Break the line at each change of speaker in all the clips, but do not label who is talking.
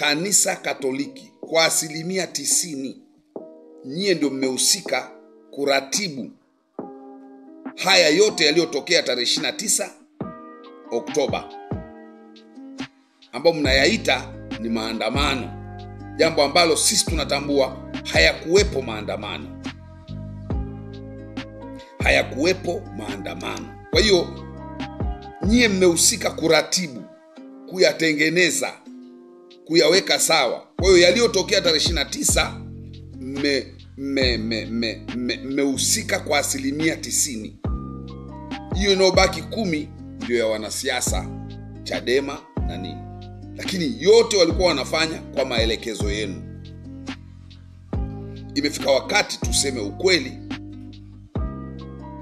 Kanisa Katoliki kwa 90%, nyie ndio mmehusika kuratibu haya yote yaliyotokea tarehe 29 Oktoba, ambao mnayaita ni maandamano, jambo ambalo sisi tunatambua hayakuwepo maandamano. Kwa hiyo nyie mmehusika kuratibu, kuyatengeneza, kuyaweka sawa. Kwa hiyo yaliyotokea tarehe 29 mmehusika kwa 90%. Hiyo inayobaki 10 ndio ya wanasiasa, Chadema na nini. Lakini yote walikuwa wanafanya kwa maelekezo yenu. Imefika wakati tuseme ukweli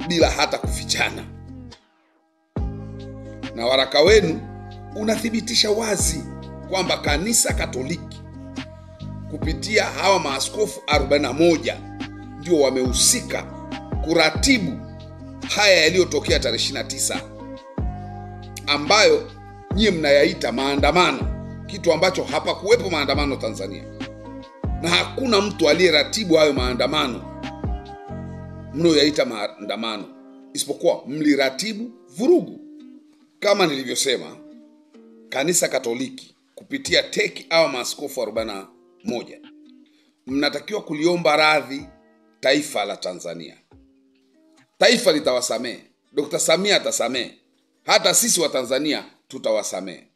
bila hata kufichana. Na waraka wenu unathibitisha wazi kwamba Kanisa Katoliki kupitia hawa maaskofu 41 ndio wamehusika kuratibu haya yaliyotokea tarehe 29, ambayo nyie mnayaita maandamano, kitu ambacho hapakuwepo maandamano Tanzania. Na hakuna mtu aliyeratibu hayo maandamano mnayoyaita maandamano, isipokuwa mliratibu vurugu. Kama nilivyosema, Kanisa Katoliki kupitia teki au maaskofu 41 mnatakiwa kuliomba radhi taifa la Tanzania. Taifa litawasamehe, Dr. Samia atasamehe, hata sisi wa Tanzania tutawasamehe.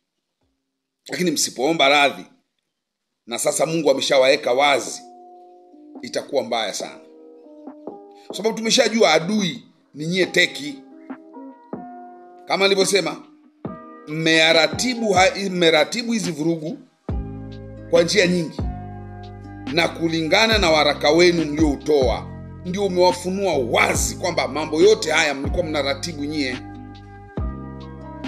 Lakini msipoomba radhi, na sasa Mungu ameshawaweka wazi, itakuwa mbaya sana. Sababu tumeshajua adui ni nyie teki. Kama nilivyosema, mmeratibu hizi vurugu kwa njia nyingi, na kulingana na waraka wenu mlioutoa ndio umewafunua wazi kwamba mambo yote haya mlikuwa mnaratibu nyie.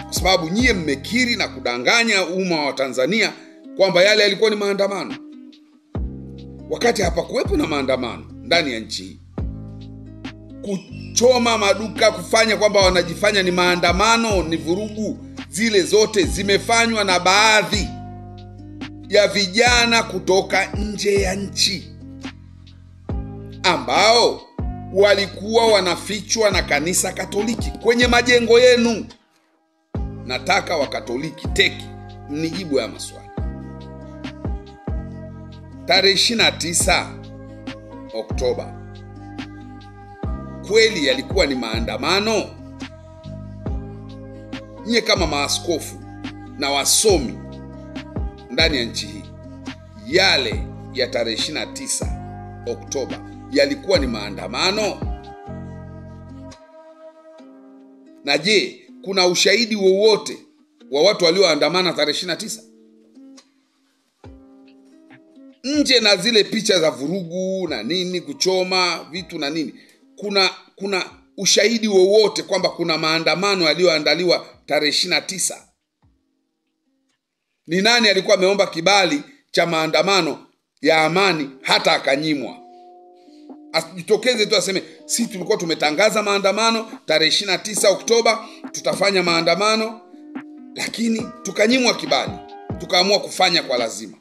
Kwa sababu nyie mmekiri na kudanganya umma wa Tanzania kwamba yale yalikuwa ni maandamano, wakati hapakuwepo na maandamano ndani ya nchi hii. Kuchoma maduka, kufanya kwamba wanajifanya ni maandamano, ni vurugu, zile zote zimefanywa na baadhi ya vijana kutoka nje ya nchi ambao walikuwa wanafichwa na Kanisa Katoliki kwenye majengo yenu. Nataka Wakatoliki teki mnijibu ya maswali. Tarehe 29 Oktoba kweli yalikuwa ni maandamano? Nyie kama maaskofu na wasomi ndani ya nchi hii, yale ya tarehe 29 Oktoba yalikuwa ni maandamano? Na je, kuna ushahidi wowote wa watu walioandamana tarehe 29? Nje na zile picha za vurugu na nini, kuchoma vitu na nini, kuna ushahidi wowote kwamba kuna maandamano yaliyoandaliwa tarehe 29? Ni nani alikuwa ameomba kibali cha maandamano ya amani hata akanyimwa? Asitokeze tu aseme si tulikuwa tumetangaza maandamano tarehe 29 Oktoba, tutafanya maandamano, lakini tukanyimwa kibali, tukaamua kufanya kwa lazima.